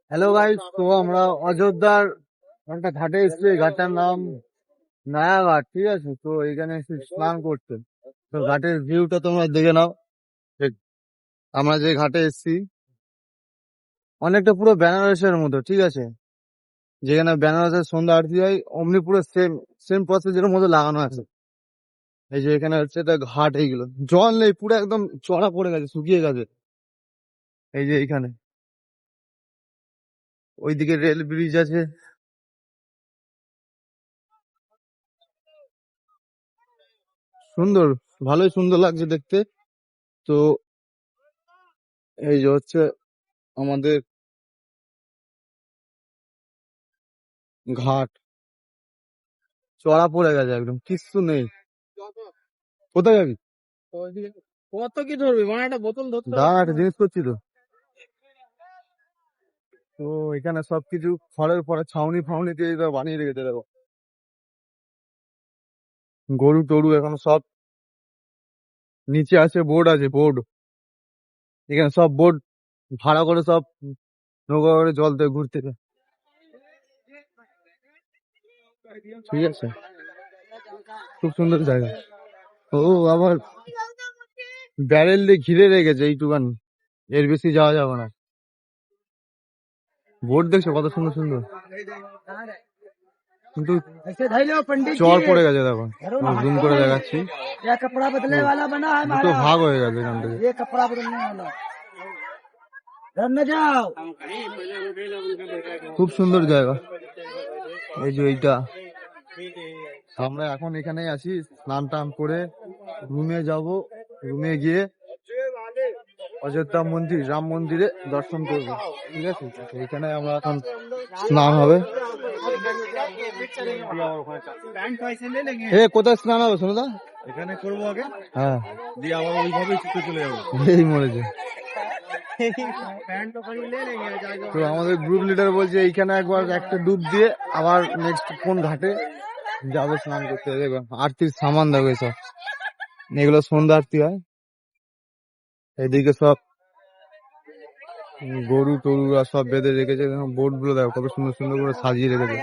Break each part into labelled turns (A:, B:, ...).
A: Hello guys, তো আমরা অযোধ্যার একটা ঘাটে এসেছি। এই ঘাটটার নাম নয়া ঘাট, ঠিক আছে। তো এখানে এসে স্নান করতে, তো ঘাটের ভিউটা তোমরা দেখে নাও। এই আমরা যে ঘাটে এসেছি অনেকটা পুরো বেনারসের মতো, ঠিক আছে। যেখানে বেনারসের সন্ধ্যা আরতি হয় অমনি পুরো সেম সেম প্রসেসের মতো লাগানো আছে। এই যে এখানে হচ্ছে এটা ঘাট, এইগুলো জল নেই, পুরো একদম চড়া পড়ে গেছে, শুকিয়ে গেছে। এই যে এইখানে ওইদিকে রেল ব্রিজ আছে। সুন্দর, ভালোই সুন্দর লাগছে দেখতে। তো এই যে হচ্ছে আমাদের ঘাট, চড়া পড়ে গেছে, একদম কিচ্ছু নেই। কোথায় যাবি?
B: কত কি ধরবি মানে একটা বোতল ধরতে হবে।
A: দাঁড়া, একটা জিনিস করছি তো। তো এখানে সবকিছু খড়ের পরে ছাউনি ফাউনি দিয়ে এরা বানিয়ে রেখেছে, দেখো। গরু টরু এখন সব নিচে আছে, বোর্ড আছে, বোর্ড। এখানে সব বোর্ড ভাড়া করে সব নৌকা করে জল দিয়ে ঘুরতে যায়। ঠিক আছে, খুব সুন্দর জায়গা। ও আবার ব্যারেল দিয়ে ঘিরে রেখেছে এইটুকান, এর বেশি যাওয়া যাবে না। বোর্ড দেখছো কত সুন্দর সুন্দর, কিন্তু চর পড়ে গেছে, দেখো। জুম করে দেখাচ্ছি, দুটো ভাগ হয়ে গেছে এখান থেকে। খুব সুন্দর জায়গা। এই যে এইটা, আমরা এখন এখানেই আছি, স্নান টান করে রুমে যাব। রুমে গিয়ে অযোধ্যা মন্দির, রাম মন্দিরে দর্শন করব, ঠিক আছে। এখানে আমরা এখন স্নান হবে। কোথায় স্নান হবে সোনুদা?
B: এখানে করবো আগে,
A: হ্যাঁ,
B: দিয়ে আবার ওইভাবেই ছুটে চলে যাবো।
A: এই মরেছে। তো আমাদের গ্রুপ লিডার বলছে এইখানে একবার একটা ডুব দিয়ে আবার নেক্সট কোন ঘাটে যাবো স্নান করতে। দেখো আরতির সামান, দেখো এসব, এগুলো সন্ধ্যা আরতি হয়। এদিকে সব গরু টরু আর সব বেঁধে রেখেছে। বোর্ড গুলো দেখো কত সুন্দর সুন্দর করে সাজিয়ে রেখেছে,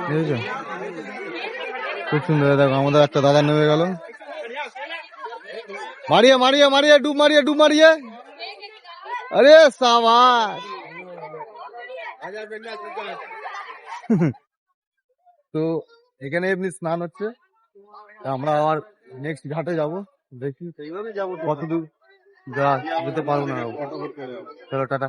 A: বুঝেছো? খুব সুন্দর। দেখো আমাদের একটা দাদা নেমে গেল, মারিয়ে মারিয়ে মারিয়ে ডুব মারিয়ে ডুব মারিয়ে। আরে সাবাস। তো এখানে এমনি স্নান হচ্ছে, আমরা আবার নেক্সট ঘাটে যাব। দেখি কতদূর যেতে পারবো না। চলো টাটা।